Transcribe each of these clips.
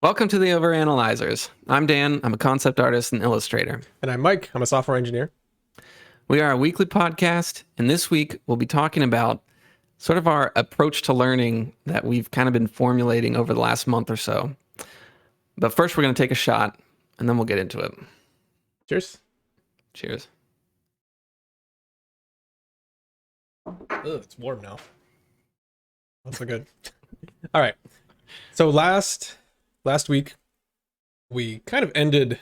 Welcome to the Overanalyzers. I'm Dan. I'm a concept artist and illustrator. And I'm Mike. I'm a software engineer. We are a weekly podcast, and this week we'll be talking about sort of our approach to learning that we've kind of been formulating over the last month or so. But first, we're going to take a shot, and then we'll get into it. Cheers. Cheers. Ugh, it's warm now. That's so good. All right. So last week, we kind of ended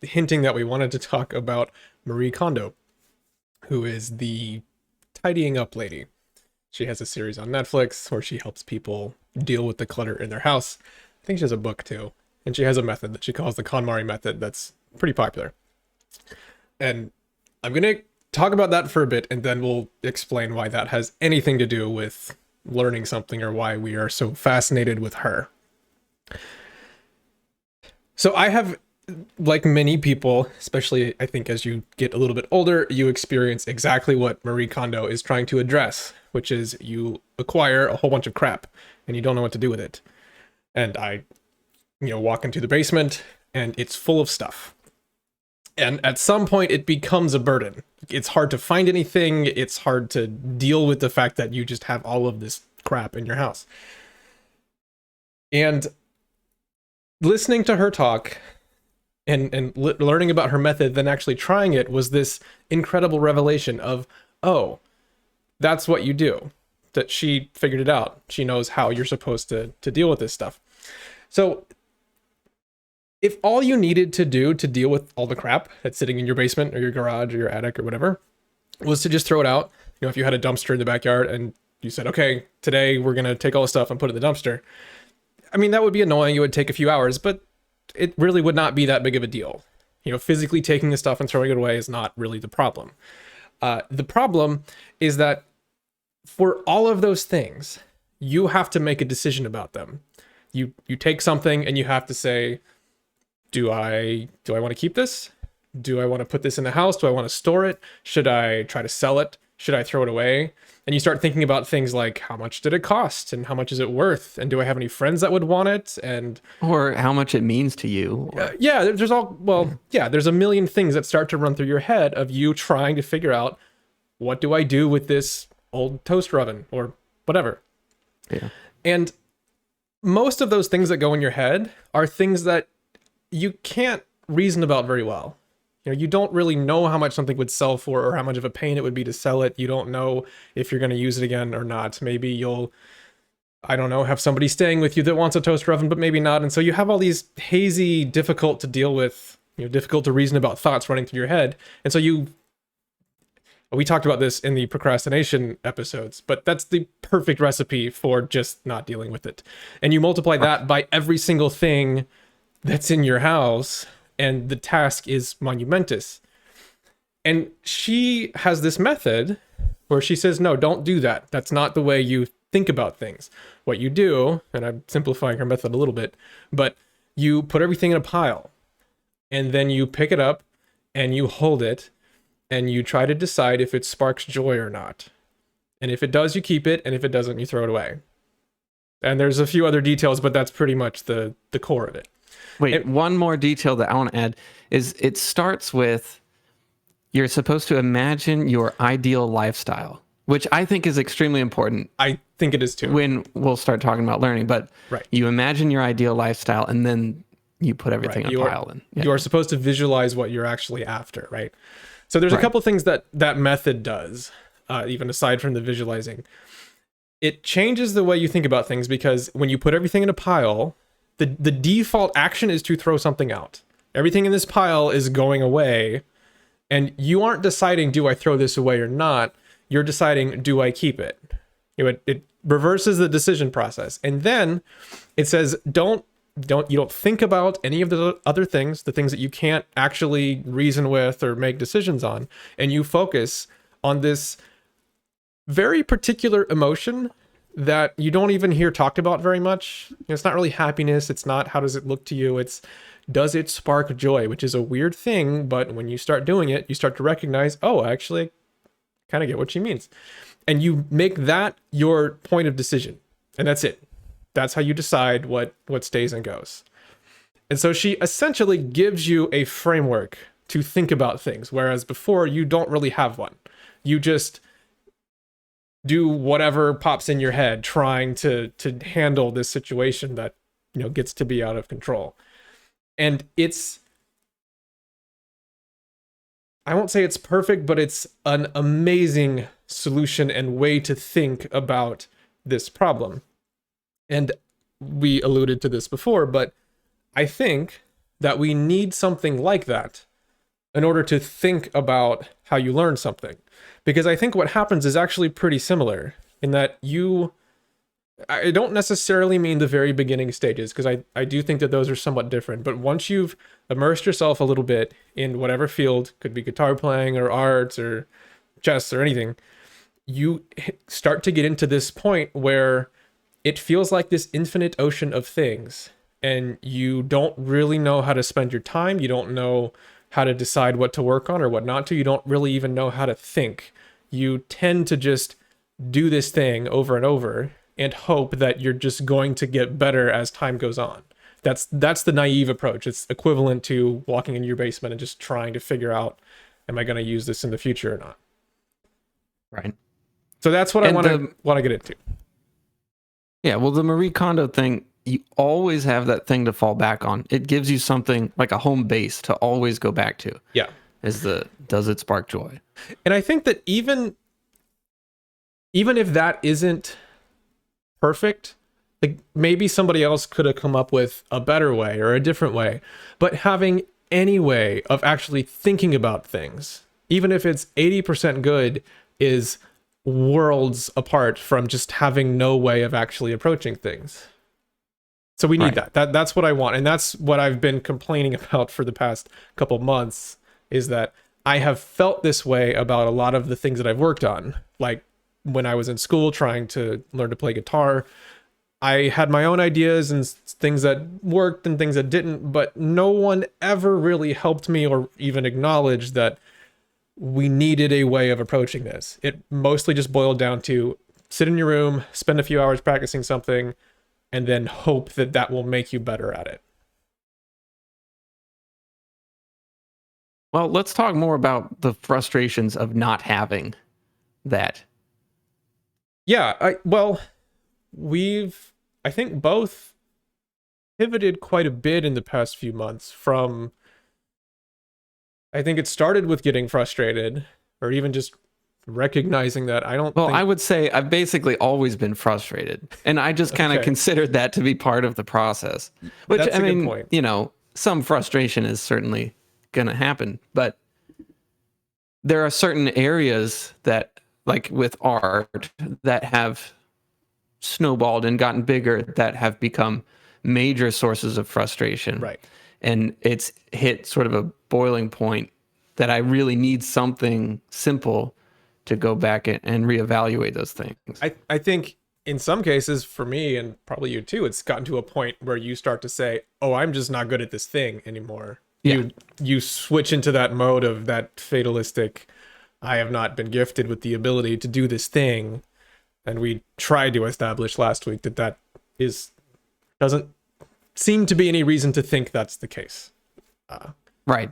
hinting that we wanted to talk about Marie Kondo, who is the tidying up lady. She has a series on Netflix where she helps people deal with the clutter in their house. I think she has a book too. And she has a method that she calls the Konmarie method that's pretty popular. And I'm going to talk about that for a bit, and then we'll explain why that has anything to do with learning something or why we are so fascinated with her. So I have, like many people, especially I think as you get a little bit older, you experience exactly what Marie Kondo is trying to address, which is you acquire a whole bunch of crap and you don't know what to do with it. And I, walk into the basement and it's full of stuff. And at some point it becomes a burden. It's hard to find anything. It's hard to deal with the fact that you just have all of this crap in your house. And listening to her talk and learning about her method, then actually trying it, was this incredible revelation of, oh, that's what you do. That she figured it out. She knows how you're supposed to deal with this stuff. So if all you needed to do to deal with all the crap that's sitting in your basement or your garage or your attic or whatever was to just throw it out, if you had a dumpster in the backyard and you said, okay, today we're going to take all the stuff and put it in the dumpster. I mean, that would be annoying. It would take a few hours, but it really would not be that big of a deal. Physically taking the stuff and throwing it away is not really the problem. The problem is that for all of those things, you have to make a decision about them. You take something and you have to say, do I want to keep this? Do I want to put this in the house? Do I want to store it? Should I try to sell it? Should I throw it away? And you start thinking about things like, how much did it cost? And how much is it worth? And do I have any friends that would want it? Or how much it means to you. There's there's a million things that start to run through your head of you trying to figure out, what do I do with this old toaster oven or whatever? Yeah. And most of those things that go in your head are things that you can't reason about very well. You don't really know how much something would sell for or how much of a pain it would be to sell it. You don't know if you're going to use it again or not. Maybe you'll, have somebody staying with you that wants a toaster oven, but maybe not. And so you have all these hazy, difficult to deal with, difficult to reason about thoughts running through your head. And so we talked about this in the procrastination episodes, but that's the perfect recipe for just not dealing with it. And you multiply that by every single thing that's in your house, and the task is monumentous. And she has this method where she says, no, don't do that. That's not the way you think about things. What you do, and I'm simplifying her method a little bit, but you put everything in a pile, and then you pick it up and you hold it, and you try to decide if it sparks joy or not. And if it does, you keep it, and if it doesn't, you throw it away. And there's a few other details, but that's pretty much the core of it. Wait, one more detail that I want to add is it starts with, you're supposed to imagine your ideal lifestyle, which I think is extremely important. I think it is too. When we'll start talking about learning, but right. You imagine your ideal lifestyle and then you put everything in a pile. You are supposed to visualize what you're actually after, right? So there's a couple things that method does, even aside from the visualizing. It changes the way you think about things, because when you put everything in a pile, the default action is to throw something out. Everything in this pile is going away, and you aren't deciding, do I throw this away or not? You're deciding, do I keep it? It reverses the decision process. And then it says, you don't think about any of the other things, the things that you can't actually reason with or make decisions on, and you focus on this very particular emotion that you don't even hear talked about very much. It's not really happiness. It's not, how does it look to you? It's, does it spark joy? Which is a weird thing, but when you start doing it, you start to recognize, oh, actually, I kind of get what she means. And you make that your point of decision. And that's it. That's how you decide what stays and goes. And so she essentially gives you a framework to think about things, whereas before you don't really have one. You just do whatever pops in your head trying to handle this situation that, you know, gets to be out of control. And I won't say it's perfect, but it's an amazing solution and way to think about this problem. And we alluded to this before, but I think that we need something like that in order to think about how you learn something. Because I think what happens is actually pretty similar in that I don't necessarily mean the very beginning stages, because I do think that those are somewhat different. But once you've immersed yourself a little bit in whatever field, could be guitar playing or arts or chess or anything, you start to get into this point where it feels like this infinite ocean of things, and you don't really know how to spend your time. You don't know how to decide what to work on or what not to. You don't really even know how to think. You tend to just do this thing over and over and hope that you're just going to get better as time goes on. That's the naive approach. It's equivalent to walking into your basement and just trying to figure out, am I going to use this in the future or not? Right. So that's what I want to get into. Yeah, well, the Marie Kondo thing, you always have that thing to fall back on. It gives you something like a home base to always go back to. Yeah. Does it spark joy? And I think that even if that isn't perfect, like maybe somebody else could have come up with a better way or a different way, but having any way of actually thinking about things, even if it's 80% good, is worlds apart from just having no way of actually approaching things. So we need that's what I want. And that's what I've been complaining about for the past couple months, is that I have felt this way about a lot of the things that I've worked on. Like when I was in school trying to learn to play guitar, I had my own ideas and things that worked and things that didn't, but no one ever really helped me or even acknowledged that we needed a way of approaching this. It mostly just boiled down to sit in your room, spend a few hours practicing something, and then hope that that will make you better at it. Well, let's talk more about the frustrations of not having that. Yeah, we've, I think, both pivoted quite a bit in the past few months from, I think it started with getting frustrated or even just recognizing that I would say I've basically always been frustrated, and I just kind of considered that to be part of the process, which That's I a good mean, point. you know, some frustration is certainly going to happen, but there are certain areas that, like with art, that have snowballed and gotten bigger, that have become major sources of frustration. Right. And it's hit sort of a boiling point that I really need something simple to go back and reevaluate those things. I think in some cases, for me, and probably you too, it's gotten to a point where you start to say, oh, I'm just not good at this thing anymore. Yeah. You switch into that mode of that fatalistic, I have not been gifted with the ability to do this thing. And we tried to establish last week that doesn't seem to be any reason to think that's the case. Right.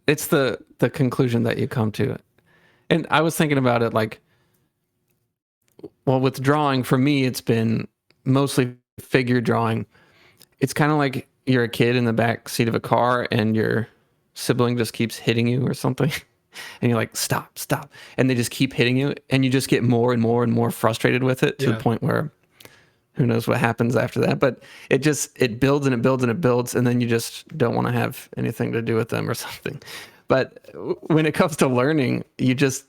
It's the conclusion that you come to. And I was thinking about it like, well, with drawing, for me, it's been mostly figure drawing. It's kind of like you're a kid in the back seat of a car and your sibling just keeps hitting you or something. And you're like, stop. And they just keep hitting you. And you just get more and more and more frustrated with it to the point where who knows what happens after that. But it builds and it builds and it builds. And then you just don't want to have anything to do with them or something. But when it comes to learning, you just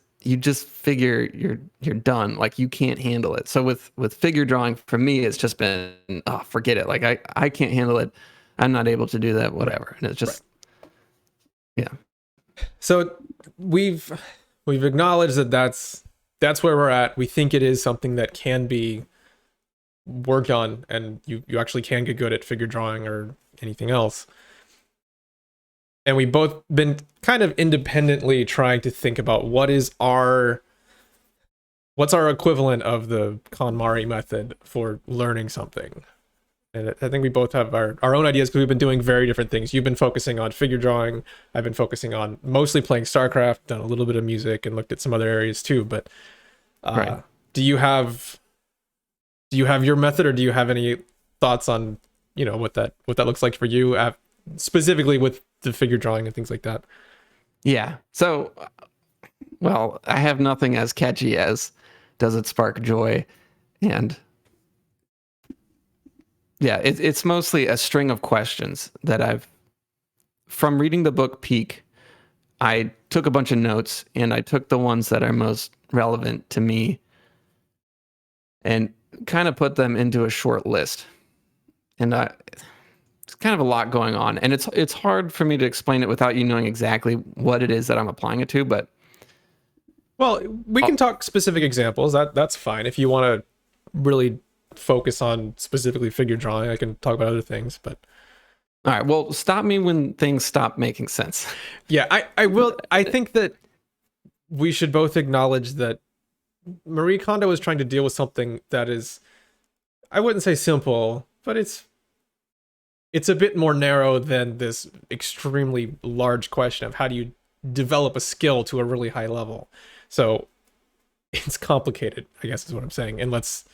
figure you're done. Like you can't handle it. So with figure drawing, for me, it's just been, forget it. Like I can't handle it. I'm not able to do that, whatever. And it's just, yeah. So we've acknowledged that that's where we're at. We think it is something that can be worked on, and you actually can get good at figure drawing or anything else. And we've both been kind of independently trying to think about what is our what's our equivalent of the Konmarie method for learning something? And I think we both have our own ideas because we've been doing very different things. You've been focusing on figure drawing. I've been focusing on mostly playing StarCraft, done a little bit of music, and looked at some other areas too. But Right. do you have your method, or do you have any thoughts on what that looks like for you, specifically with the figure drawing and things like that? Yeah. So, well, I have nothing as catchy as "Does It Spark Joy?" And yeah, it's mostly a string of questions that from reading the book Peak, I took a bunch of notes and I took the ones that are most relevant to me and kind of put them into a short list. And it's kind of a lot going on, and it's hard for me to explain it without you knowing exactly what it is that I'm applying it to. But Well, we can talk specific examples. That's fine. If you want to really focus on specifically figure drawing, I can talk about other things. But all right, well, stop me when things stop making sense. yeah, I will. I think that we should both acknowledge that Marie Kondo is trying to deal with something that is, I wouldn't say simple, but it's a bit more narrow than this extremely large question of how do you develop a skill to a really high level. So it's complicated, I guess is what I'm saying. And let's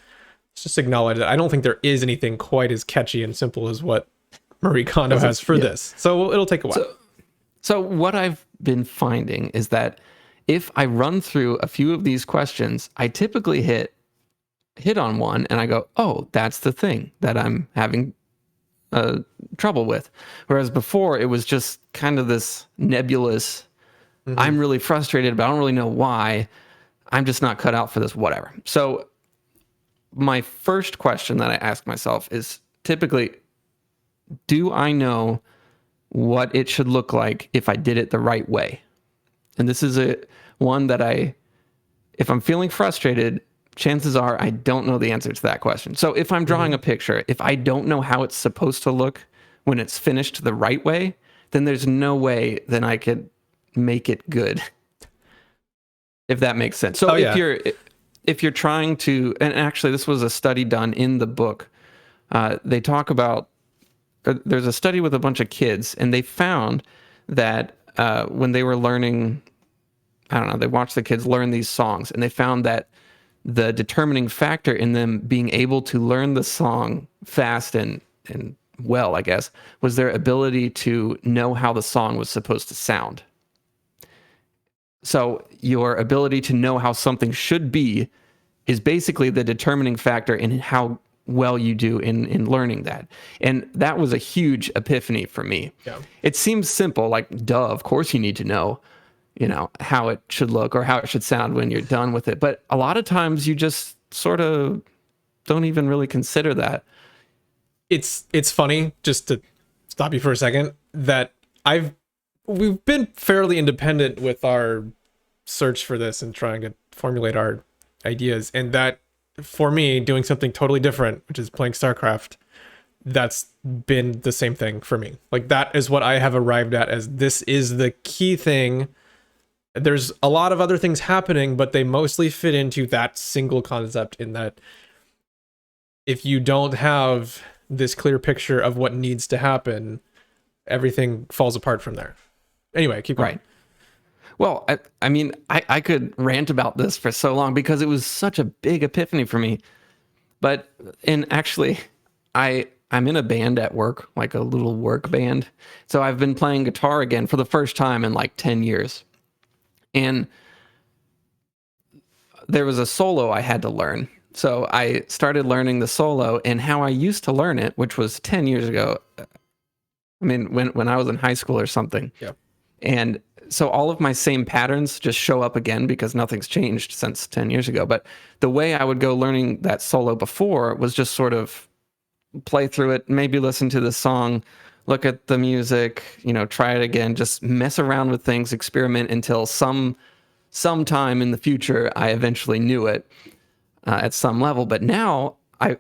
just acknowledge that I don't think there is anything quite as catchy and simple as what Marie Kondo has for this. So it'll take a while. So what I've been finding is that if I run through a few of these questions, I typically hit on one and I go, oh, that's the thing that I'm having trouble with. Whereas before it was just kind of this nebulous, I'm really frustrated, but I don't really know why. I'm just not cut out for this, whatever. So my first question that I ask myself is typically, do I know what it should look like if I did it the right way? And this is one that if I'm feeling frustrated, chances are I don't know the answer to that question. So if I'm drawing a picture, if I don't know how it's supposed to look when it's finished the right way, then there's no way that I could make it good. If that makes sense. So if you're trying to, and actually this was a study done in the book, they talk about, there's a study with a bunch of kids, and they found that when they were learning, I don't know, they watched the kids learn these songs, and they found that the determining factor in them being able to learn the song fast and well, I guess, was their ability to know how the song was supposed to sound. So your ability to know how something should be is basically the determining factor in how well you do in learning that. And that was a huge epiphany for me. Yeah. It seems simple, like, duh, of course you need to know, how it should look or how it should sound when you're done with it. But a lot of times you just sort of don't even really consider that. It's funny, just to stop you for a second, that we've been fairly independent with our search for this and trying to formulate our ideas. And that, for me, doing something totally different, which is playing StarCraft, that's been the same thing for me. Like, that is what I have arrived at as this is the key thing. There's a lot of other things happening, but they mostly fit into that single concept, in that if you don't have this clear picture of what needs to happen, everything falls apart from there. Anyway, keep going. Right. Well, I mean, I could rant about this for so long because it was such a big epiphany for me. But, and actually, I'm in a band at work, like a little work band. So I've been playing guitar again for the first time in like 10 years. And there was a solo I had to learn. So I started learning the solo, and how I used to learn it, which was 10 years ago. I mean, when I was in high school or something. Yeah. And so all of my same patterns just show up again because nothing's changed since 10 years ago. But the way I would go learning that solo before was just sort of play through it, maybe listen to the song, look at the music, try it again, just mess around with things, experiment until sometime in the future, I eventually knew it at some level. But now I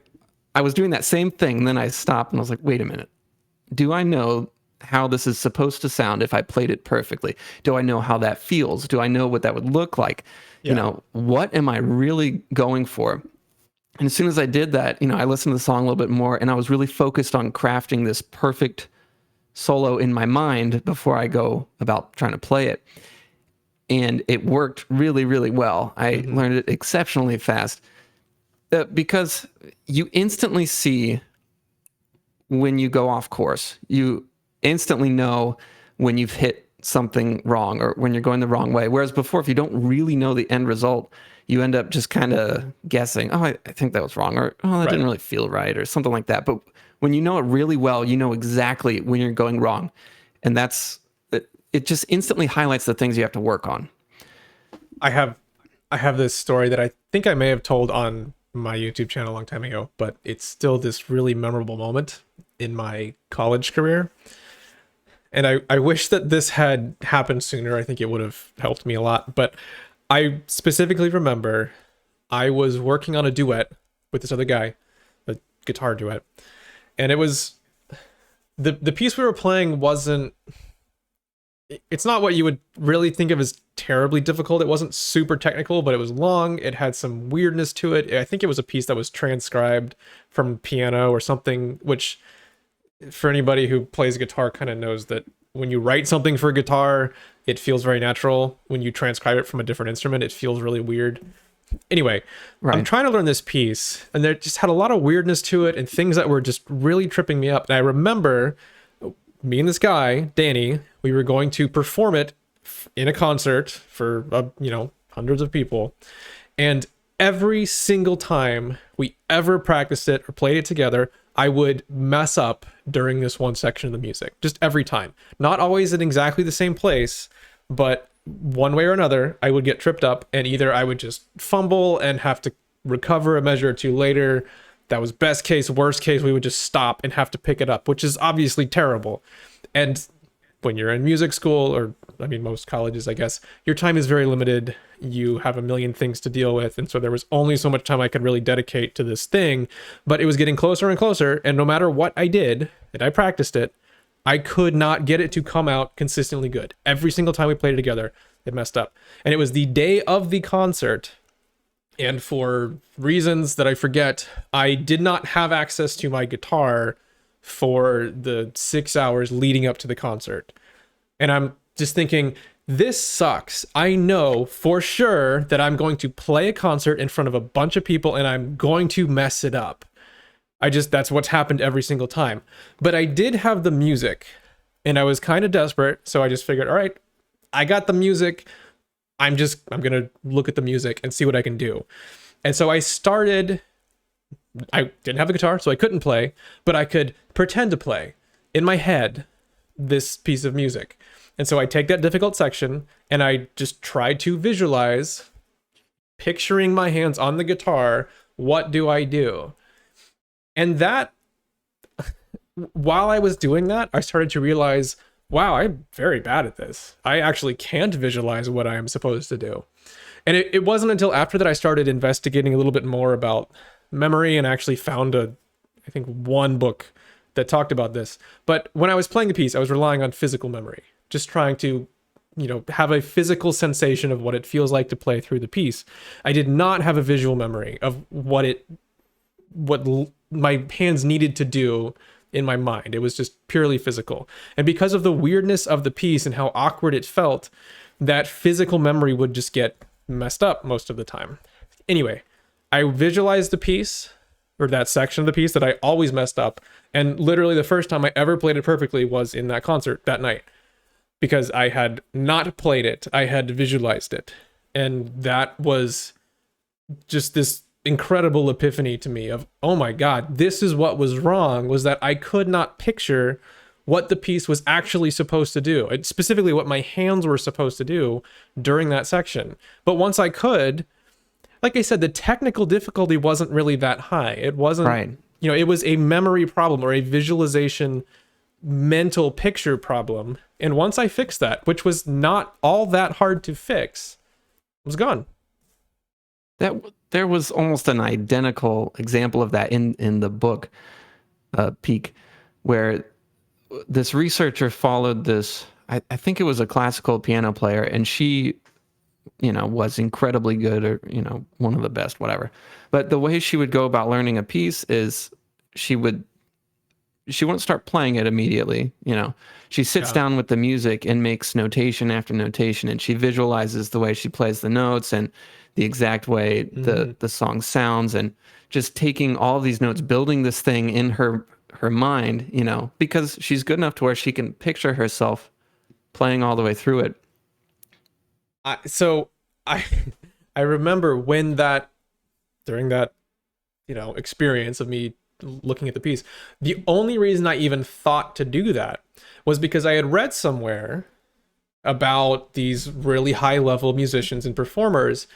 was doing that same thing, and then I stopped and I was like, wait a minute. Do I know how this is supposed to sound if I played it perfectly? Do I know how that feels? Do I know what that would look like? What am I really going for? And as soon as I did that, I listened to the song a little bit more, and I was really focused on crafting this perfect solo in my mind before I go about trying to play it. And it worked really, really well. I learned it exceptionally fast because you instantly see when you go off course. You instantly know when you've hit something wrong or when you're going the wrong way. Whereas before, if you don't really know the end result, you end up just kind of guessing, oh, I think that was wrong, or oh, that didn't really feel right, or something like that. But when you know it really well, you know exactly when you're going wrong. And it just instantly highlights the things you have to work on. I have this story that I think I may have told on my YouTube channel a long time ago, but it's still this really memorable moment in my college career. And I wish that this had happened sooner. I think it would have helped me a lot. But I specifically remember I was working on a duet with this other guy, a guitar duet. And it was the piece we were playing it's not what you would really think of as terribly difficult. It wasn't super technical, but it was long. It had some weirdness to it. I think it was a piece that was transcribed from piano or something, which for anybody who plays guitar kind of knows that when you write something for a guitar, it feels very natural. When you transcribe it from a different instrument, it feels really weird. Anyway, I'm trying to learn this piece, and there just had a lot of weirdness to it and things that were just really tripping me up. And I remember me and this guy, Danny, we were going to perform it in a concert for, hundreds of people. And every single time we ever practiced it or played it together, I would mess up during this one section of the music. Just every time. Not always in exactly the same place, but one way or another, I would get tripped up, and either I would just fumble and have to recover a measure or two later. That was best case. Worst case, we would just stop and have to pick it up, which is obviously terrible. And when you're in music school, or most colleges, I guess, your time is very limited. You have a million things to deal with. And so there was only so much time I could really dedicate to this thing, but it was getting closer and closer. And no matter what I did, and I practiced it, I could not get it to come out consistently good. Every single time we played it together, it messed up. And it was the day of the concert. And for reasons that I forget, I did not have access to my guitar for the 6 hours leading up to the concert. And I'm just thinking, this sucks. I know for sure that I'm going to play a concert in front of a bunch of people and I'm going to mess it up. That's what's happened every single time. But I did have the music and I was kind of desperate. So I just figured, all right, I got the music. I'm going to look at the music and see what I can do. And so I didn't have a guitar, so I couldn't play, but I could pretend to play in my head this piece of music. And so I take that difficult section and I just try to visualize, picturing my hands on the guitar, what do I do? And that, while I was doing that, I started to realize, wow, I'm very bad at this. I actually can't visualize what I am supposed to do. And it wasn't until after that I started investigating a little bit more about memory and actually found I think one book that talked about this. But when I was playing the piece, I was relying on physical memory, just trying to, have a physical sensation of what it feels like to play through the piece. I did not have a visual memory of what my hands needed to do in my mind. It was just purely physical. And because of the weirdness of the piece and how awkward it felt, that physical memory would just get messed up most of the time. Anyway, I visualized the piece, or that section of the piece that I always messed up. And literally the first time I ever played it perfectly was in that concert that night, because I had not played it. I had visualized it. And that was just this incredible epiphany to me of, oh my God, this is what was wrong, was that I could not picture what the piece was actually supposed to do, and specifically what my hands were supposed to do during that section. But once I could, like I said, the technical difficulty wasn't really that high. It wasn't, Right. It was a memory problem or a visualization mental picture problem. And once I fixed that, which was not all that hard to fix, it was gone. There was almost an identical example of that in the book, Peak, where this researcher followed this, I think it was a classical piano player, and she, was incredibly good, or, one of the best, whatever. But the way she would go about learning a piece is she wouldn't start playing it immediately. She sits down with the music and makes notation after notation, and she visualizes the way she plays the notes and the exact way the song sounds, and just taking all of these notes, building this thing in her mind, because she's good enough to where she can picture herself playing all the way through it. So I remember during that experience of me looking at the piece, the only reason I even thought to do that was because I had read somewhere about these really high level musicians and performers.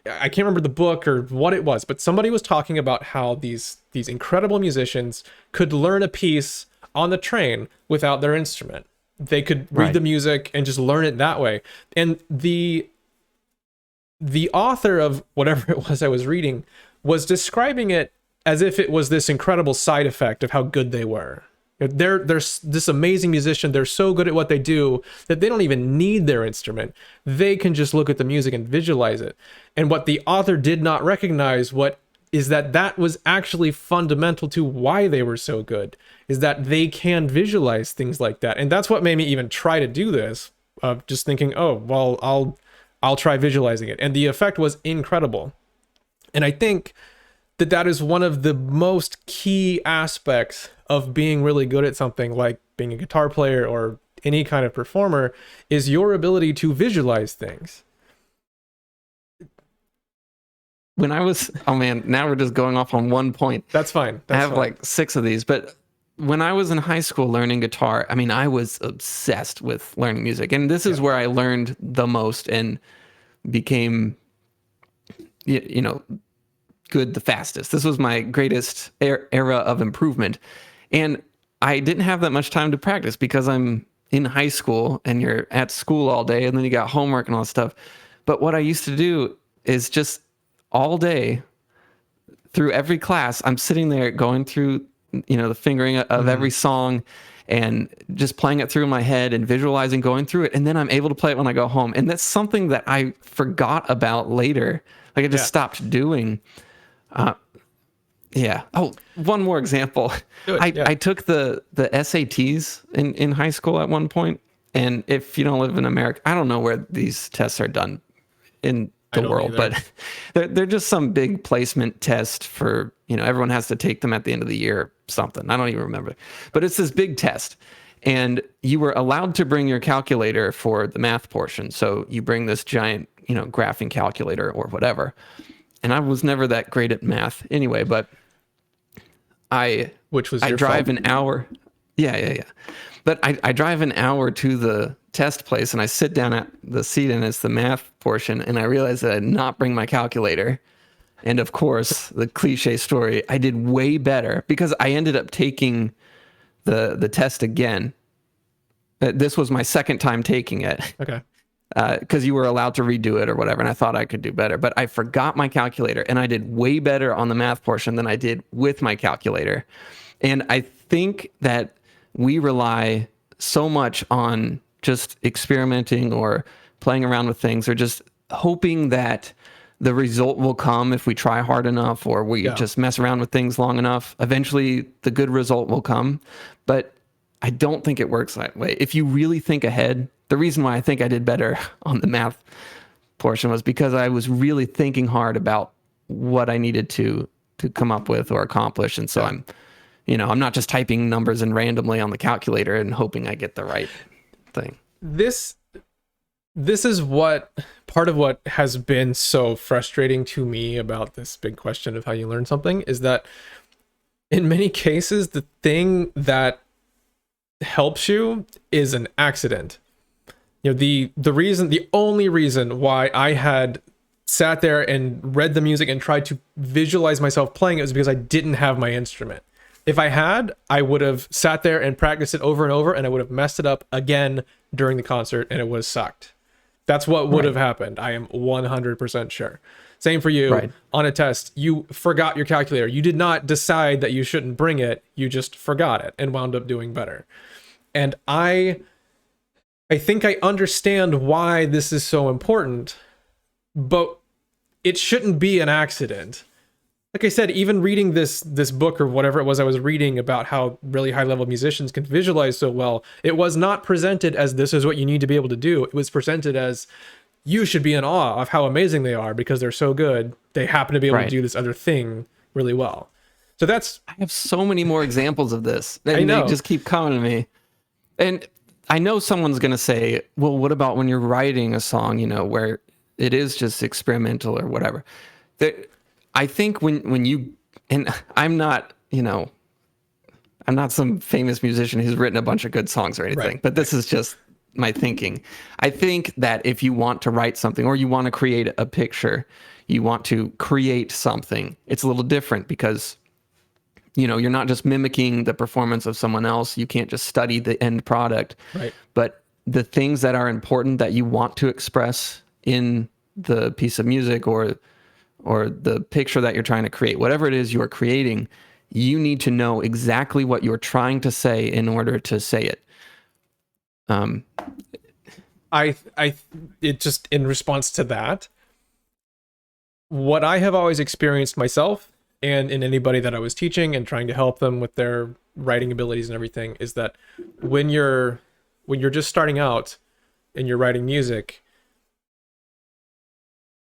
I can't remember the book or what it was, but somebody was talking about how these incredible musicians could learn a piece on the train without their instrument. They could read the music and just learn it that way. And the author of whatever it was I was reading was describing it as if it was this incredible side effect of how good they were. They're this amazing musician. They're so good at what they do that they don't even need their instrument. They can just look at the music and visualize it. And what the author did not recognize is that was actually fundamental to why they were so good, is that they can visualize things like that. And that's what made me even try to do this, of just thinking, oh, well, I'll try visualizing it. And the effect was incredible. And I think that is one of the most key aspects of being really good at something, like being a guitar player or any kind of performer, is your ability to visualize things. When I was, oh man, now we're just going off on one point. That's fine. I have like 6 of these, but when I was in high school learning guitar, I was obsessed with learning music. And this is where I learned the most and became, good the fastest. This was my greatest era of improvement. And I didn't have that much time to practice because I'm in high school and you're at school all day and then you got homework and all that stuff. But what I used to do is just all day through every class, I'm sitting there going through, the fingering of every song and just playing it through in my head and visualizing going through it. And then I'm able to play it when I go home. And that's something that I forgot about later. Like I just stopped doing. Oh, one more example. I took the SATs in high school at one point. And if you don't live in America, I don't know where these tests are done in the world, but they're just some big placement test for, everyone has to take them at the end of the year, something. I don't even remember. But it's this big test. And you were allowed to bring your calculator for the math portion. So you bring this giant, graphing calculator or whatever. And I was never that great at math anyway, but I drive an hour. Yeah. But I drive an hour to the test place and I sit down at the seat and it's the math portion. And I realized that I did not bring my calculator. And of course, the cliche story, I did way better because I ended up taking the test again. This was my second time taking it. Okay. Because you were allowed to redo it or whatever, and I thought I could do better. But I forgot my calculator, and I did way better on the math portion than I did with my calculator. And I think that we rely so much on just experimenting or playing around with things or just hoping that the result will come if we try hard enough or we just mess around with things long enough. Eventually, the good result will come. But I don't think it works that way. If you really think ahead, the reason why I think I did better on the math portion was because I was really thinking hard about what I needed to come up with or accomplish. And so I'm not just typing numbers in randomly on the calculator and hoping I get the right thing. This is part of what has been so frustrating to me about this big question of how you learn something is that in many cases, the thing that helps you is an accident. The only reason why I had sat there and read the music and tried to visualize myself playing it was because I didn't have my instrument. If I had, I would have sat there and practiced it over and over, and I would have messed it up again during the concert, and it would have sucked. That's what would have happened. I am 100% sure. Same for you. Right. On a test, you forgot your calculator. You did not decide that you shouldn't bring it. You just forgot it and wound up doing better. And I think I understand why this is so important, but it shouldn't be an accident. Like I said, even reading this book or whatever it was I was reading about how really high level musicians can visualize so well, it was not presented as this is what you need to be able to do. It was presented as you should be in awe of how amazing they are because they're so good. They happen to be able to do this other thing really well. So that's... I have so many more examples of this. And I know. They just keep coming to me. And I know someone's going to say, well, what about when you're writing a song, you know, where it is just experimental or whatever? I think when you, and I'm not, you know, I'm not some famous musician who's written a bunch of good songs or anything, but this is just my thinking. I think that if you want to write something or you want to create a picture, you want to create something, it's a little different because, you know, you're not just mimicking the performance of someone else. You can't just study the end product. Right. But the things that are important that you want to express in the piece of music or the picture that you're trying to create, whatever it is you are creating, you need to know exactly what you're trying to say in order to say it. It just, in response to that, what I have always experienced myself and in anybody that I was teaching and trying to help them with their writing abilities and everything is that when you're just starting out and you're writing music,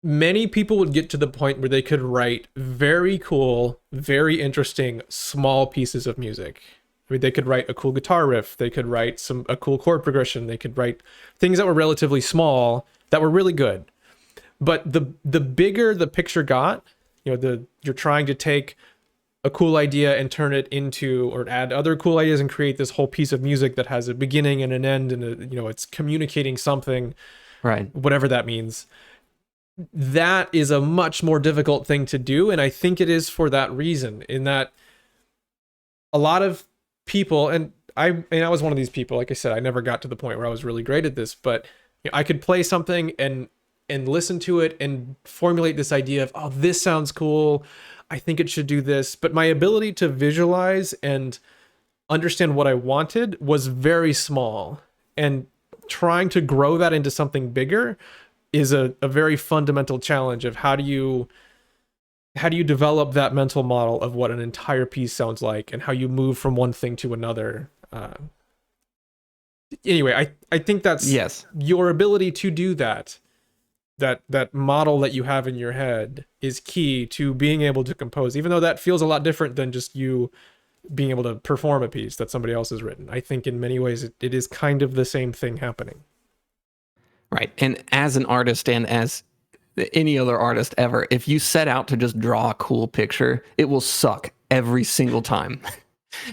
many people would get to the point where they could write very cool, very interesting, small pieces of music. I mean, they could write a cool guitar riff. They could write a cool chord progression. They could write things that were relatively small that were really good. But the bigger the picture got, you know, you're trying to take a cool idea and turn it into, or add other cool ideas and create this whole piece of music that has a beginning and an end, and you know, it's communicating something, right? Whatever that means. That is a much more difficult thing to do, and I think it is for that reason. In that, a lot of people, and I was one of these people. Like I said, I never got to the point where I was really great at this, but you know, I could play something and listen to it and formulate this idea of, oh, this sounds cool. I think it should do this. But my ability to visualize and understand what I wanted was very small. And trying to grow that into something bigger is a very fundamental challenge of how do you develop that mental model of what an entire piece sounds like and how you move from one thing to another. Anyway, I think that's your ability to do that model that you have in your head is key to being able to compose, even though that feels a lot different than just you being able to perform a piece that somebody else has written. I think in many ways it is kind of the same thing happening. Right. And as an artist and as any other artist ever, if you set out to just draw a cool picture, it will suck every single time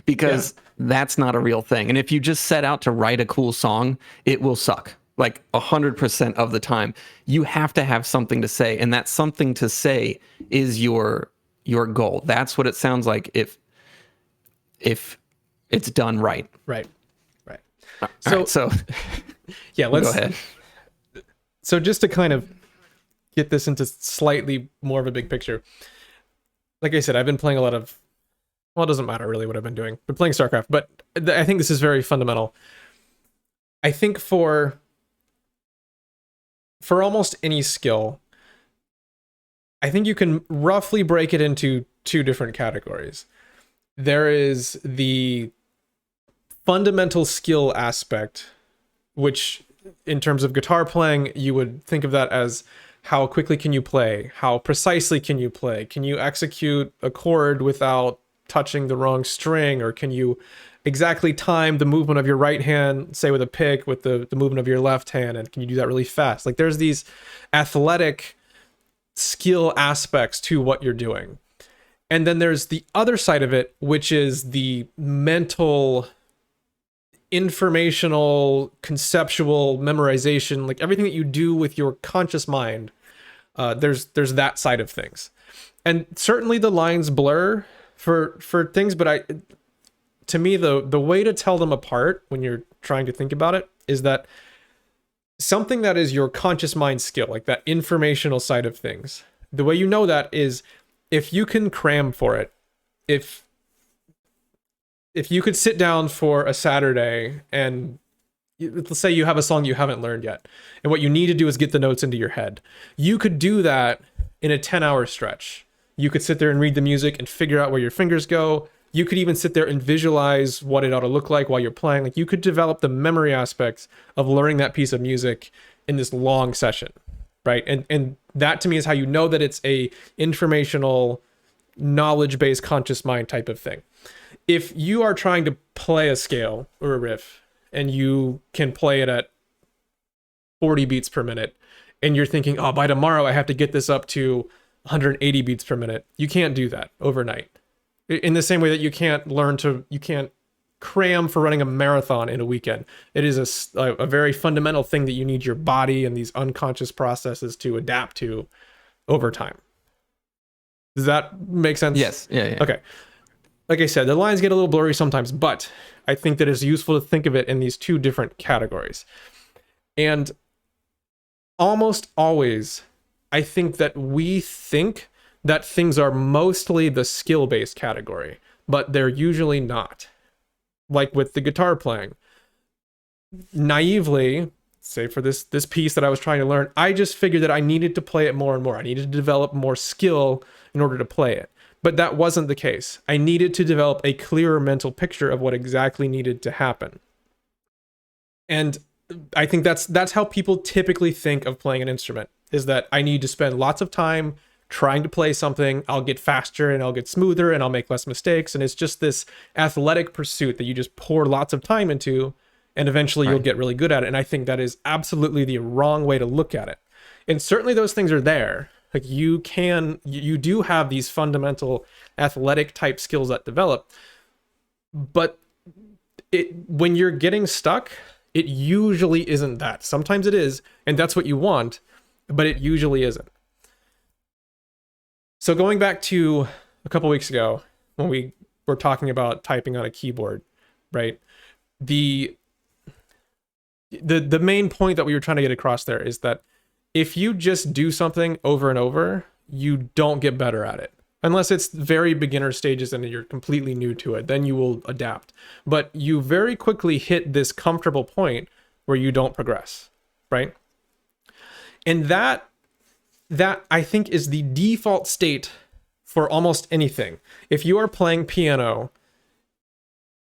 because that's not a real thing. And if you just set out to write a cool song, it will suck. Like 100% of the time. You have to have something to say, and that something to say is your goal. That's what it sounds like if it's done right. Right. So yeah, let's go ahead. So just to kind of get this into slightly more of a big picture, like I said, I've been playing a lot of, well, it doesn't matter really what I've been doing, but playing StarCraft. But I think this is very fundamental. I think for almost any skill, I think you can roughly break it into two different categories. There is the fundamental skill aspect, which in terms of guitar playing, you would think of that as how quickly can you play? How precisely can you play? Can you execute a chord without touching the wrong string? Or can you exactly time the movement of your right hand, say with a pick, with the movement of your left hand? And can you do that really fast? Like there's these athletic skill aspects to what you're doing. And then there's the other side of it, which is the mental, informational, conceptual memorization, like everything that you do with your conscious mind. There's that side of things. And certainly the lines blur for things, but to me, the way to tell them apart when you're trying to think about it is that something that is your conscious mind skill, like that informational side of things, The way you know that is if you can cram for it. If you could sit down for a Saturday and let's say you have a song you haven't learned yet, and what you need to do is get the notes into your head. You could do that in a 10-hour stretch. You could sit there and read the music and figure out where your fingers go. You could even sit there and visualize what it ought to look like while you're playing. Like, you could develop the memory aspects of learning that piece of music in this long session, right? And that to me is how you know that it's a informational, knowledge-based conscious mind type of thing. If you are trying to play a scale or a riff and you can play it at 40 beats per minute and you're thinking, oh, by tomorrow I have to get this up to 180 beats per minute, you can't do that overnight. In the same way that you can't cram for running a marathon in a weekend. It is a very fundamental thing that you need your body and these unconscious processes to adapt to over time. Does that make sense? Yes. Yeah. Okay. Like I said, the lines get a little blurry sometimes, but I think that it's useful to think of it in these two different categories. And almost always, I think that we think that things are mostly the skill-based category, but they're usually not. Like with the guitar playing. Naively, say for this piece that I was trying to learn, I just figured that I needed to play it more and more. I needed to develop more skill in order to play it. But that wasn't the case. I needed to develop a clearer mental picture of what exactly needed to happen. And I think that's how people typically think of playing an instrument, is that I need to spend lots of time trying to play something. I'll get faster and I'll get smoother and I'll make less mistakes. And it's just this athletic pursuit that you just pour lots of time into, and eventually you'll get really good at it. And I think that is absolutely the wrong way to look at it. And certainly those things are there. Like you do have these fundamental athletic type skills that develop, but when you're getting stuck, it usually isn't that. Sometimes it is, and that's what you want, but it usually isn't. So going back to a couple weeks ago when we were talking about typing on a keyboard, right? The main point that we were trying to get across there is that if you just do something over and over, you don't get better at it. Unless it's very beginner stages and you're completely new to it, then you will adapt. But you very quickly hit this comfortable point where you don't progress, right? And that I think is the default state for almost anything. If you are playing piano,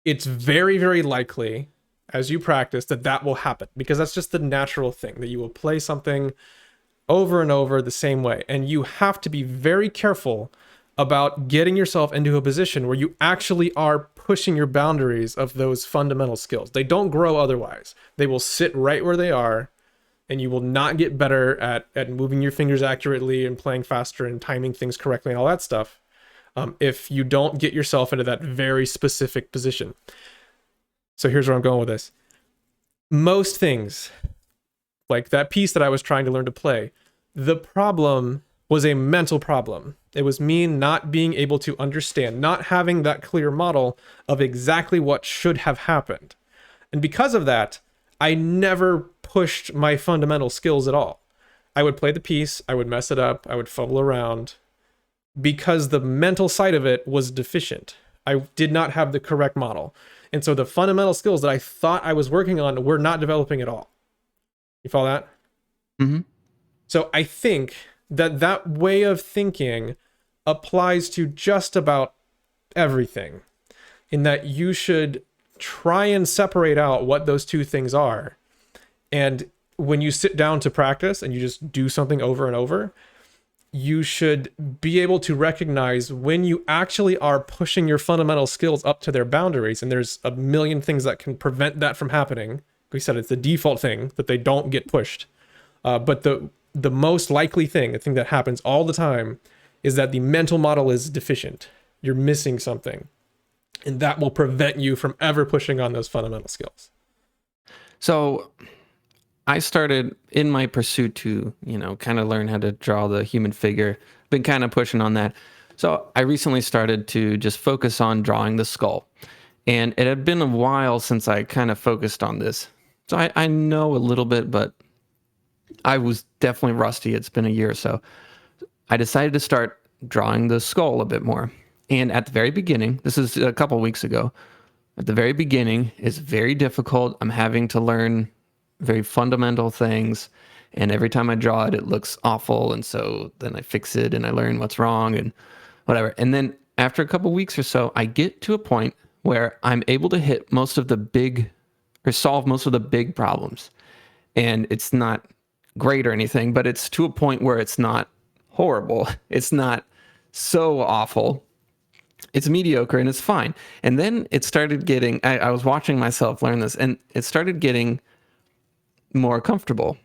it's very, very likely as you practice that will happen, because that's just the natural thing, that you will play something over and over the same way. And you have to be very careful about getting yourself into a position where you actually are pushing your boundaries of those fundamental skills. They don't grow otherwise. They will sit right where they are, and you will not get better at moving your fingers accurately and playing faster and timing things correctly and all that stuff if you don't get yourself into that very specific position. So here's where I'm going with this. Most things, like that piece that I was trying to learn to play, the problem was a mental problem. It was me not being able to understand, not having that clear model of exactly what should have happened. And because of that, I never pushed my fundamental skills at all. I would play the piece, I would mess it up, I would fumble around, because the mental side of it was deficient. I did not have the correct model. And so the fundamental skills that I thought I was working on were not developing at all. You follow that? Mm-hmm. So I think that way of thinking applies to just about everything, in that you should try and separate out what those two things are. And when you sit down to practice and you just do something over and over, you should be able to recognize when you actually are pushing your fundamental skills up to their boundaries. And there's a million things that can prevent that from happening. We said it's the default thing that they don't get pushed. But the most likely thing, the thing that happens all the time, is that the mental model is deficient. You're missing something. And that will prevent you from ever pushing on those fundamental skills. So I started in my pursuit to, kind of learn how to draw the human figure. Been kind of pushing on that. So I recently started to just focus on drawing the skull. And it had been a while since I kind of focused on this. So I know a little bit, but I was definitely rusty. It's been a year or so. I decided to start drawing the skull a bit more. And at the very beginning, this is a couple weeks ago, at the very beginning, it's very difficult. I'm having to learn very fundamental things. And every time I draw it, it looks awful. And so then I fix it and I learn what's wrong and whatever. And then after a couple weeks or so, I get to a point where I'm able to hit most of the big or solve most of the big problems. And it's not great or anything, but it's to a point where it's not horrible. It's not so awful. It's mediocre and it's fine. And then it started getting, I was watching myself learn this, and it started getting more comfortable.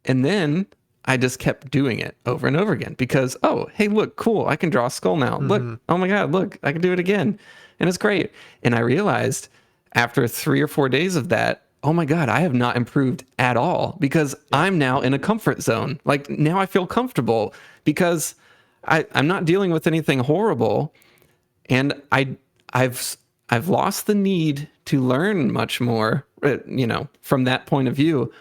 And then I just kept doing it over and over again because, oh, hey, look, cool. I can draw a skull now. Look, oh my God, look, I can do it again. And it's great. And I realized after 3 or 4 days of that, oh my God, I have not improved at all because I'm now in a comfort zone. Like now I feel comfortable because I'm not dealing with anything horrible. And I've lost the need to learn much more, from that point of view.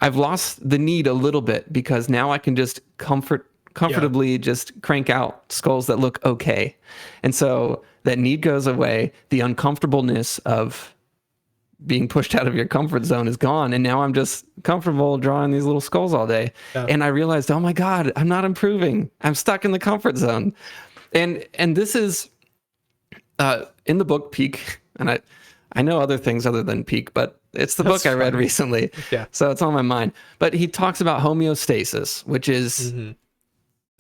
I've lost the need a little bit because now I can just comfortably just crank out skulls that look okay. And so that need goes away. The uncomfortableness of being pushed out of your comfort zone is gone. And now I'm just comfortable drawing these little skulls all day. Yeah. And I realized, oh my God, I'm not improving. I'm stuck in the comfort zone. And this is in the book Peak. And I know other things other than Peak, but it's the book I read recently. Yeah. So it's on my mind. But he talks about homeostasis, which is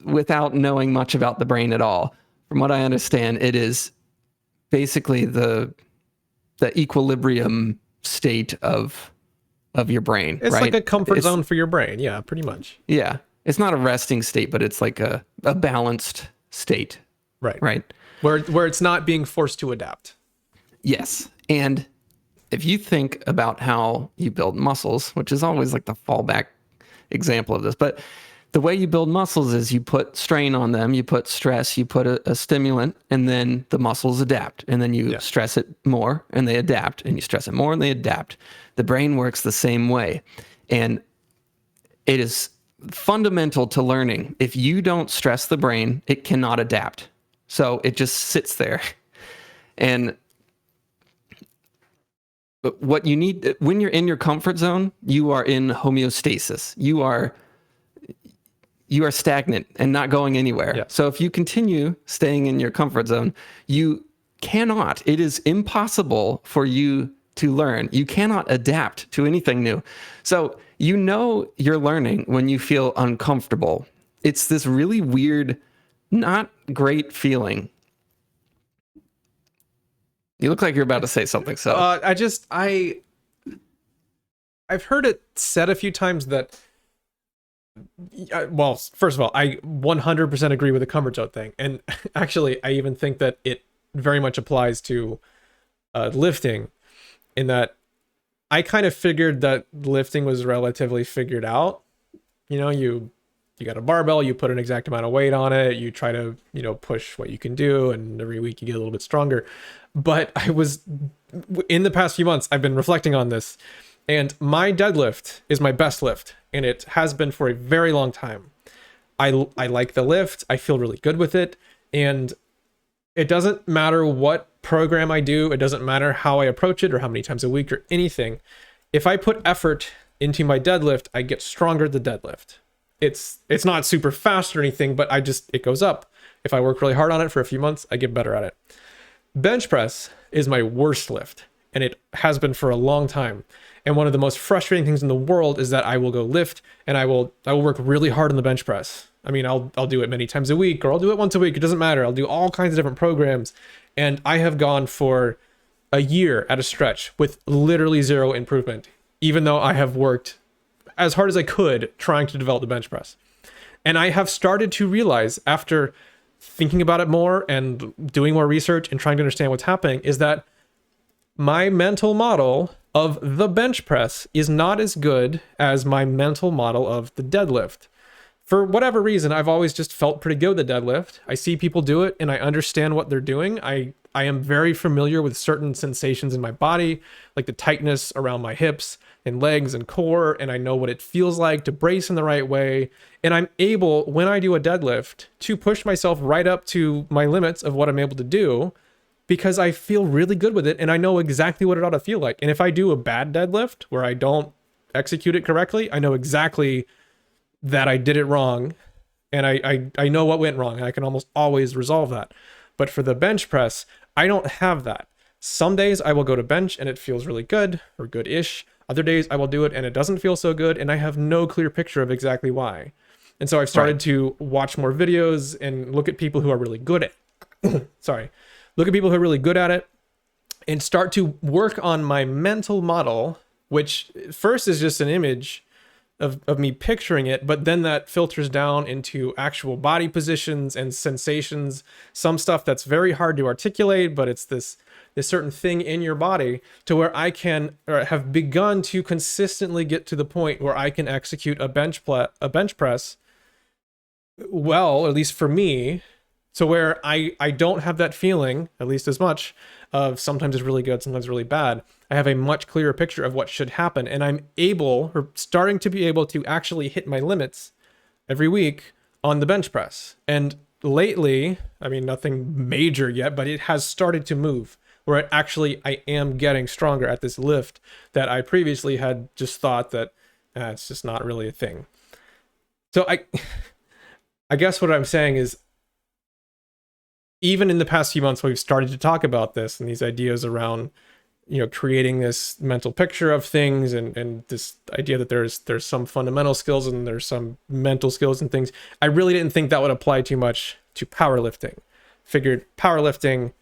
without knowing much about the brain at all. From what I understand, it is basically the equilibrium state of your brain. It's right? like a comfort zone for your brain. Yeah, pretty much. Yeah. It's not a resting state, but it's like a balanced state. Right. Right. Where it's not being forced to adapt. Yes. And if you think about how you build muscles, which is always like the fallback example of this, but the way you build muscles is you put strain on them, you put stress, you put a stimulant, and then the muscles adapt. And then you stress it more and they adapt, and you stress it more and they adapt. The brain works the same way. And it is fundamental to learning. If you don't stress the brain, it cannot adapt. So it just sits there. And what you need, when you're in your comfort zone, you are in homeostasis. You are stagnant and not going anywhere. Yeah. So if you continue staying in your comfort zone, you cannot, it is impossible for you to learn. You cannot adapt to anything new. So you're learning when you feel uncomfortable. It's this really weird, not great feeling. You look like you're about to say something. So I've heard it said a few times that, well, first of all, I 100% agree with the comfort zone thing. And actually, I even think that it very much applies to lifting, in that I kind of figured that lifting was relatively figured out. You got a barbell, you put an exact amount of weight on it, you try to, push what you can do, and every week you get a little bit stronger. But in the past few months, I've been reflecting on this, and my deadlift is my best lift, and it has been for a very long time. I like the lift, I feel really good with it, and it doesn't matter what program I do, it doesn't matter how I approach it or how many times a week or anything. If I put effort into my deadlift, I get stronger at the deadlift. It's not super fast or anything, but it goes up. If I work really hard on it for a few months, I get better at it. Bench press is my worst lift, and it has been for a long time. And one of the most frustrating things in the world is that I will go lift and I will work really hard on the bench press. I mean, I'll do it many times a week, or I'll do it once a week. It doesn't matter. I'll do all kinds of different programs. And I have gone for a year at a stretch with literally zero improvement, even though I have worked as hard as I could trying to develop the bench press. And I have started to realize, after thinking about it more and doing more research and trying to understand what's happening, is that my mental model of the bench press is not as good as my mental model of the deadlift. For whatever reason, I've always just felt pretty good with the deadlift. I see people do it and I understand what they're doing. I I am very familiar with certain sensations in my body, like the tightness around my hips and legs and core, and I know what it feels like to brace in the right way. And I'm able, when I do a deadlift, to push myself right up to my limits of what I'm able to do, because I feel really good with it and I know exactly what it ought to feel like. And if I do a bad deadlift where I don't execute it correctly, I know exactly that I did it wrong, and I know what went wrong, and I can almost always resolve that. But for the bench press, I don't have that. Some days I will go to bench and it feels really good or good-ish. Other days I will do it and it doesn't feel so good, and I have no clear picture of exactly why. And so I've started to watch more videos and look at people who are really good at look at people who are really good at it and start to work on my mental model, which first is just an image of me picturing it, but then that filters down into actual body positions and sensations, some stuff that's very hard to articulate, but it's this certain thing in your body, to where I can, or have begun to consistently get to the point where I can execute a bench press well, or at least for me, to where I don't have that feeling, at least as much, of sometimes it's really good, sometimes really bad. I have a much clearer picture of what should happen, and I'm able, or starting to be able, to actually hit my limits every week on the bench press. And lately, I mean, nothing major yet, but it has started to move, where I am getting stronger at this lift that I previously had just thought that it's just not really a thing. So I guess what I'm saying is, even in the past few months, we've started to talk about this and these ideas around, creating this mental picture of things, and this idea that there's some fundamental skills and there's some mental skills and things. I really didn't think that would apply too much to powerlifting. Figured powerlifting,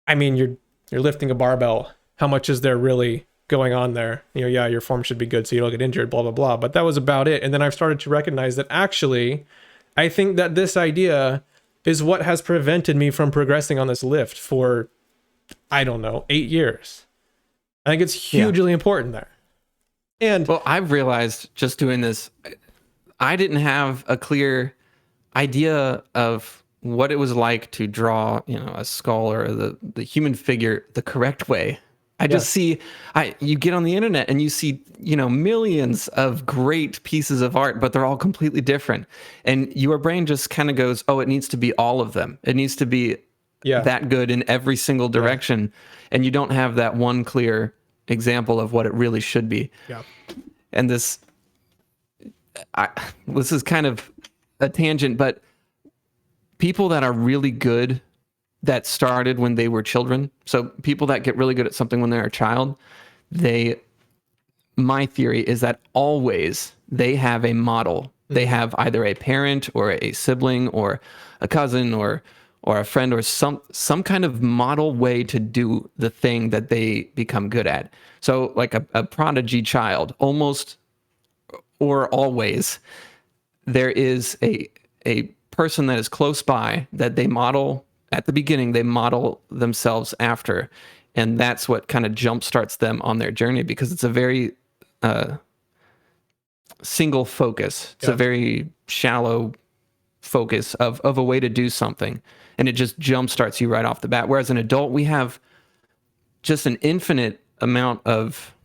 I mean, you're lifting a barbell. How much is there really going on there? Yeah, your form should be good so you don't get injured, blah, blah, blah. But that was about it. And then I've started to recognize that actually, I think that this idea is what has prevented me from progressing on this lift for, I don't know, 8 years. I think it's hugely important there. And well, I've realized just doing this, I didn't have a clear idea of what it was like to draw, a skull or the human figure the correct way. I just see, you get on the internet and you see, millions of great pieces of art, but they're all completely different. And your brain just kind of goes, oh, it needs to be all of them. It needs to be that good in every single direction. And you don't have that one clear example of what it really should be. Yeah. And this is kind of a tangent, but people that are really good, that started when they were children. So people that get really good at something when they're a child, my theory is that always they have a model. They have either a parent or a sibling or a cousin or a friend or some kind of model way to do the thing that they become good at. So like a prodigy child, almost or always, there is a person that is close by that they model. At the beginning, they model themselves after, and that's what kind of jumpstarts them on their journey, because it's a very single focus. It's a very shallow focus of a way to do something, and it just jumpstarts you right off the bat. Whereas an adult, we have just an infinite amount of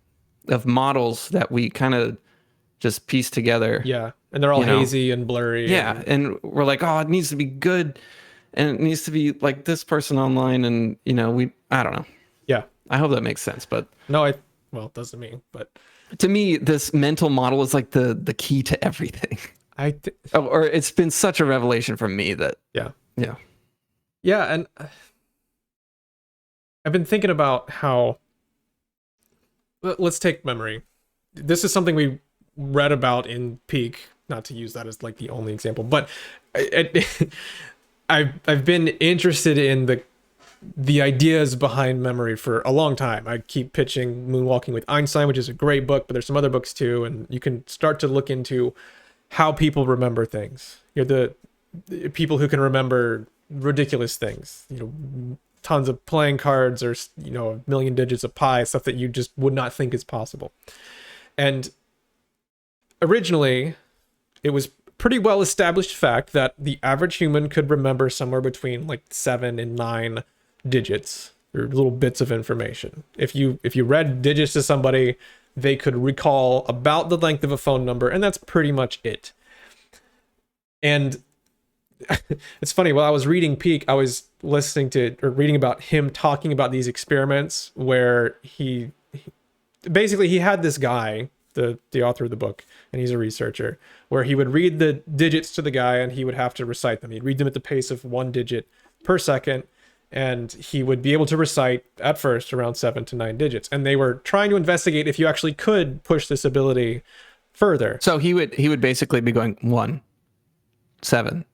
models that we kind of just piece together. Yeah, and they're all hazy and blurry. Yeah, and we're like, oh, it needs to be good. And it needs to be like this person online, and I don't know. Yeah, I hope that makes sense, but no, it doesn't mean. But to me, this mental model is like the key to everything. Or it's been such a revelation for me that yeah. And I've been thinking about how. Let's take memory. This is something we read about in Peak. Not to use that as like the only example, but I've been interested in the ideas behind memory for a long time. I keep pitching Moonwalking with Einstein, which is a great book, but there's some other books too, and you can start to look into how people remember things. The people who can remember ridiculous things, tons of playing cards, or a million digits of pi, stuff that you just would not think is possible. And originally, it was pretty well established fact that the average human could remember somewhere between like 7 and 9 digits or little bits of information. If you read digits to somebody, they could recall about the length of a phone number, and that's pretty much it. And it's funny, while I was reading Peak, I was listening to or reading about him talking about these experiments where he basically he had this guy, the author of the book, and he's a researcher, where he would read the digits to the guy and he would have to recite them. He'd read them at the pace of 1 digit per second, and he would be able to recite at first around 7 to 9 digits. And they were trying to investigate if you actually could push this ability further. So he would basically be going 1, 7,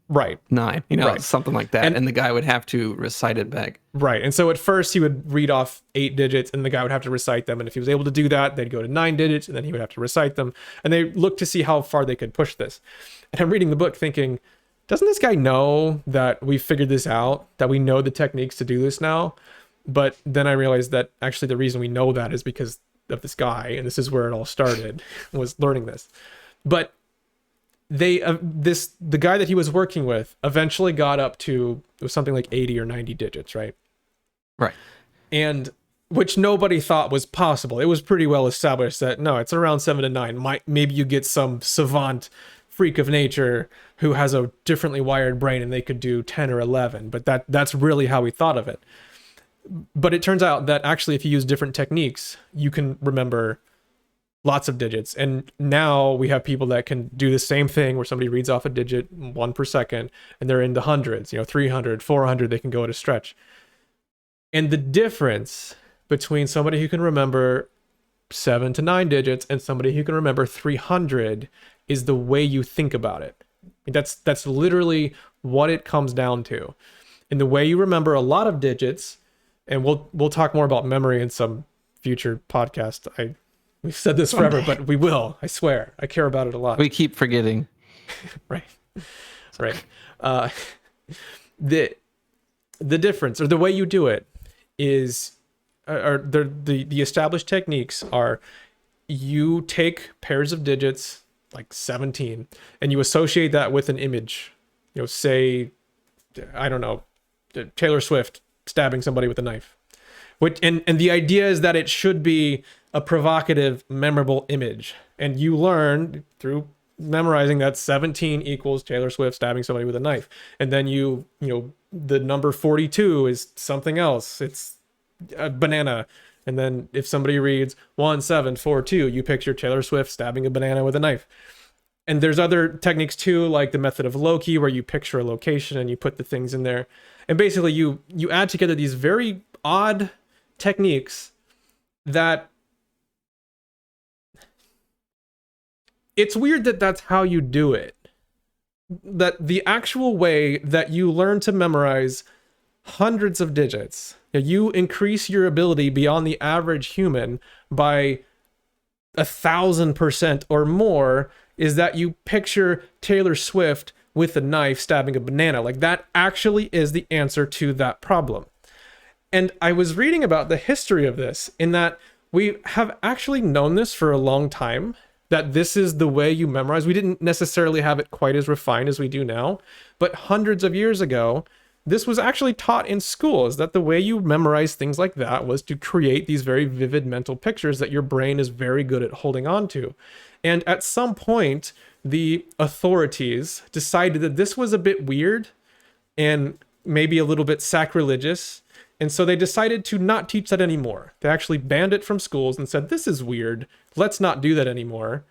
right, 9, right. Something like that. And the guy would have to recite it back. Right. And so at first he would read off 8 digits and the guy would have to recite them. And if he was able to do that, they'd go to 9 digits and then he would have to recite them. And they looked to see how far they could push this. And I'm reading the book thinking, doesn't this guy know that we figured this out, that we know the techniques to do this now? But then I realized that actually the reason we know that is because of this guy. And this is where it all started, was learning this. But the guy that he was working with eventually got up to, it was something like 80 or 90 digits, right? Right. And which nobody thought was possible. It was pretty well established that no, it's around 7 to 9. Maybe you get some savant freak of nature who has a differently wired brain and they could do 10 or 11, but that's really how we thought of it. But it turns out that actually if you use different techniques, you can remember lots of digits. And now we have people that can do the same thing where somebody reads off a digit 1 per second and they're in the hundreds, 300, 400, they can go at a stretch. And the difference between somebody who can remember 7 to 9 digits and somebody who can remember 300 is the way you think about it. That's literally what it comes down to. In the way you remember a lot of digits, and we'll talk more about memory in some future podcast. We've said this forever, but we will. I swear. I care about it a lot. We keep forgetting. Right. The difference, or the way you do it, is, or the established techniques are, you take pairs of digits, like 17, and you associate that with an image. Say, I don't know, Taylor Swift stabbing somebody with a knife. And the idea is that it should be a provocative, memorable image. And you learn through memorizing that 17 equals Taylor Swift stabbing somebody with a knife. And then the number 42 is something else. It's a banana. And then if somebody reads 1742, you picture Taylor Swift stabbing a banana with a knife. And there's other techniques too, like the method of Loki, where you picture a location and you put the things in there. And basically you add together these very odd techniques that it's weird that that's how you do it. That the actual way that you learn to memorize hundreds of digits, you increase your ability beyond the average human by 1,000% or more, is that you picture Taylor Swift with a knife stabbing a banana. Like, that actually is the answer to that problem. And I was reading about the history of this, in that we have actually known this for a long time, that this is the way you memorize. We didn't necessarily have it quite as refined as we do now, but hundreds of years ago, this was actually taught in schools, that the way you memorize things like that was to create these very vivid mental pictures that your brain is very good at holding on to. And at some point, the authorities decided that this was a bit weird and maybe a little bit sacrilegious. And so they decided to not teach that anymore. They actually banned it from schools and said, this is weird. Let's not do that anymore.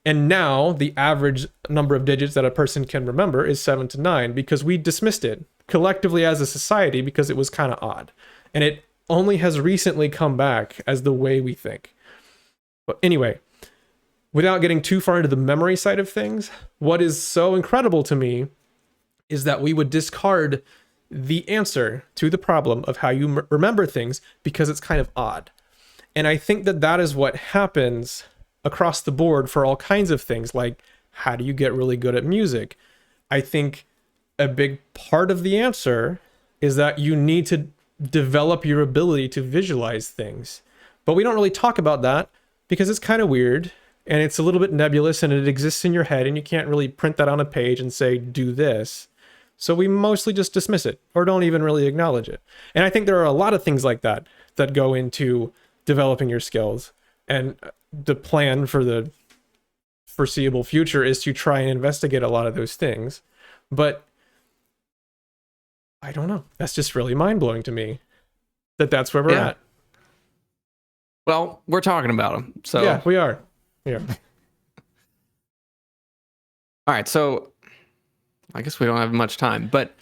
And now the average number of digits that a person can remember is 7 to 9, because we dismissed it collectively as a society because it was kind of odd. And it only has recently come back as the way we think. But anyway, without getting too far into the memory side of things, what is so incredible to me is that we would discard the answer to the problem of how you remember things because it's kind of odd. And I think that that is what happens across the board for all kinds of things, like how do you get really good at music? I think a big part of the answer is that you need to develop your ability to visualize things. But we don't really talk about that because it's kind of weird and it's a little bit nebulous and it exists in your head and you can't really print that on a page and say, do this. So we mostly just dismiss it or don't even really acknowledge it. And I think there are a lot of things like that that go into developing your skills. And the plan for the foreseeable future is to try and investigate a lot of those things. But I don't know. That's just really mind-blowing to me that's where we're at. Well, we're talking about them. So yeah, we are. Yeah. All right, so I guess we don't have much time, but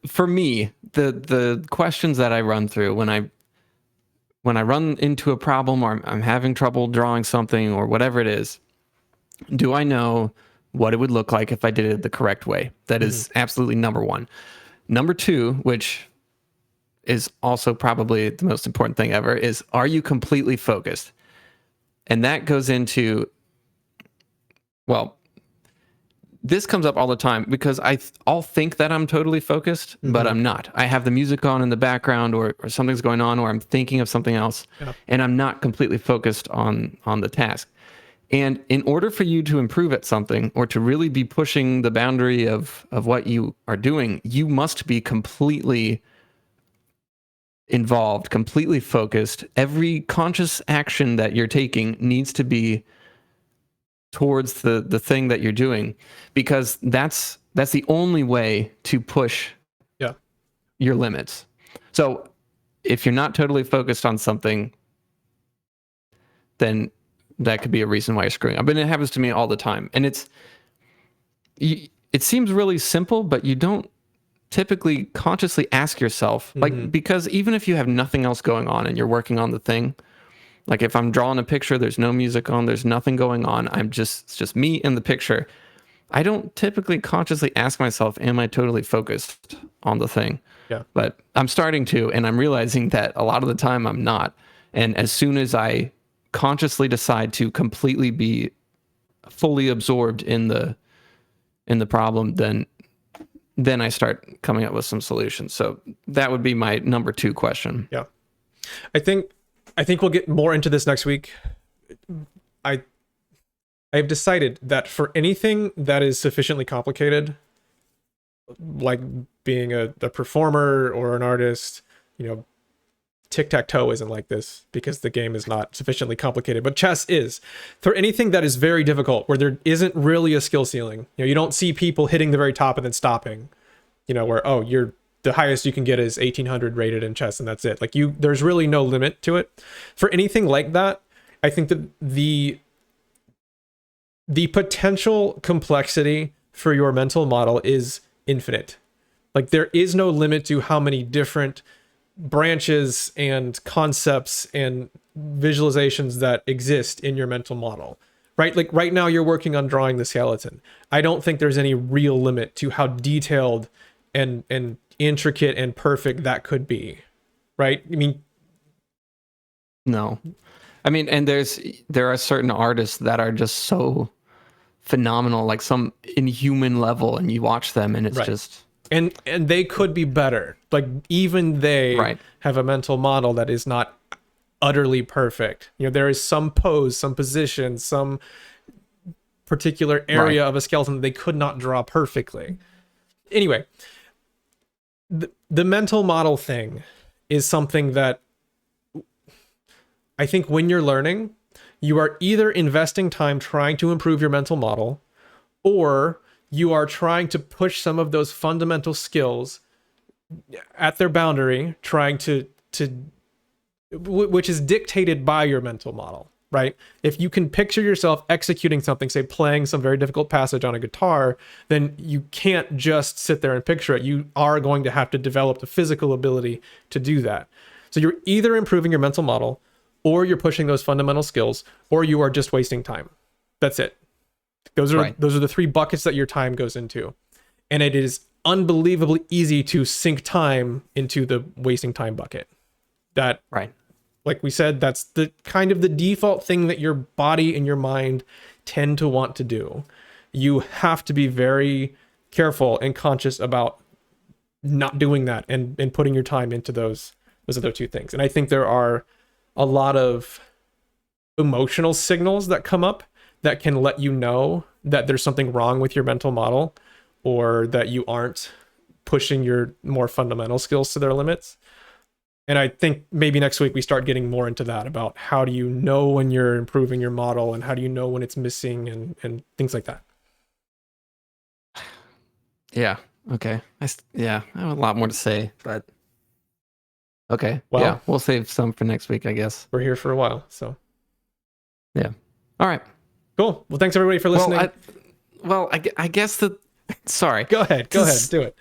for me, the questions that I run through when I run into a problem or I'm having trouble drawing something or whatever it is, do I know what it would look like if I did it the correct way? That is absolutely number one. Number two, which is also probably the most important thing ever, is, are you completely focused? And that goes into, well, this comes up all the time because I'll think that I'm totally focused, but I'm not. I have the music on in the background or something's going on or I'm thinking of something else and I'm not completely focused on the task. And in order for you to improve at something or to really be pushing the boundary of what you are doing, you must be completely involved, completely focused. Every conscious action that you're taking needs to be towards the thing that you're doing, because that's the only way to push your limits. So if you're not totally focused on something, then that could be a reason why you're screwing up. And it happens to me all the time. And it seems really simple, but you don't typically consciously ask yourself, like, because even if you have nothing else going on and you're working on the thing, like if I'm drawing a picture, there's no music on, there's nothing going on, it's just me in the picture. I don't typically consciously ask myself, am I totally focused on the thing? Yeah. But I'm starting to, and I'm realizing that a lot of the time I'm not. And as soon as I consciously decide to completely be fully absorbed in the problem, then I start coming up with some solutions. So that would be my number 2 question. Yeah. I think we'll get more into this next week. I've decided that for anything that is sufficiently complicated, like being a performer or an artist, tic-tac-toe isn't like this because the game is not sufficiently complicated, but chess is. For anything that is very difficult, where there isn't really a skill ceiling, you don't see people hitting the very top and then stopping, where, the highest you can get is 1800 rated in chess and that's it. Like there's really no limit to it. For anything like that, I think that the potential complexity for your mental model is infinite. Like there is no limit to how many different branches and concepts and visualizations that exist in your mental model, right? Like right now you're working on drawing the skeleton. I don't think there's any real limit to how detailed and intricate and perfect that could be, right? I mean, no. I mean, and there are certain artists that are just so phenomenal, like some inhuman level, and you watch them and it's just... And they could be better. Like even they have a mental model that is not utterly perfect. There is some pose, some position, some particular area of a skeleton that they could not draw perfectly. Anyway, the mental model thing is something that I think when you're learning, you are either investing time trying to improve your mental model, or you are trying to push some of those fundamental skills at their boundary, trying to which is dictated by your mental model, right? If you can picture yourself executing something, say playing some very difficult passage on a guitar, then you can't just sit there and picture it. You are going to have to develop the physical ability to do that. So you're either improving your mental model, or you're pushing those fundamental skills, or you are just wasting time. That's it. Those are the 3 buckets that your time goes into. And it is unbelievably easy to sink time into the wasting time bucket. That, like we said, that's the kind of the default thing that your body and your mind tend to want to do. You have to be very careful and conscious about not doing that and putting your time into those other 2 things. And I think there are a lot of emotional signals that come up that can let you know that there's something wrong with your mental model, or that you aren't pushing your more fundamental skills to their limits. And I think maybe next week we start getting more into that, about how do you know when you're improving your model, and how do you know when it's missing, and things like that. Yeah. Okay. I have a lot more to say, but okay. Well, yeah, we'll save some for next week, I guess. we're here for a while, so Yeah. All right. cool. Well, thanks everybody for listening. I guess that. Sorry. Go ahead, do it.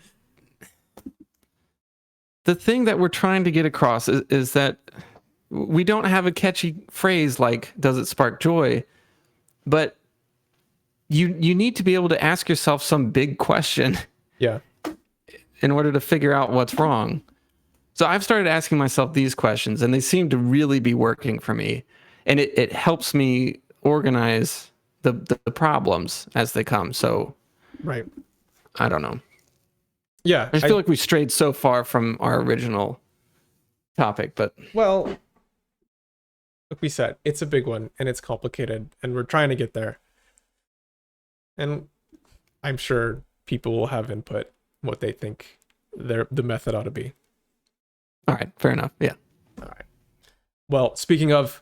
The thing that we're trying to get across is that we don't have a catchy phrase like "Does it spark joy?" But you need to be able to ask yourself some big question Yeah. in order to figure out what's wrong. So I've started asking myself these questions, and they seem to really be working for me. And it helps me organize the problems as they come. So Right. I don't know. Yeah. I just feel like we strayed so far from our original topic, but Well, like we said, it's a big one and it's complicated, and we're trying to get there. And I'm sure people will have input what they think the method ought to be. all right, fair enough. Yeah. All right. Well, speaking of,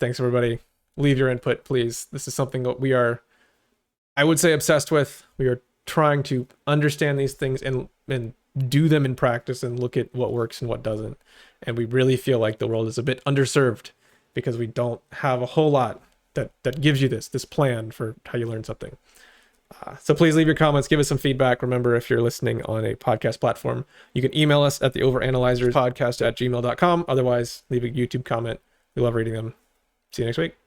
thanks everybody. Leave your input, please. This is something that we are, I would say, obsessed with. We are trying to understand these things and do them in practice and look at what works and what doesn't. And we really feel like the world is a bit underserved because we don't have a whole lot that gives you this plan for how you learn something. So please leave your comments, give us some feedback. Remember, if you're listening on a podcast platform, you can email us at theoveranalyzerspodcast@gmail.com. Otherwise, leave a YouTube comment. We love reading them. See you next week.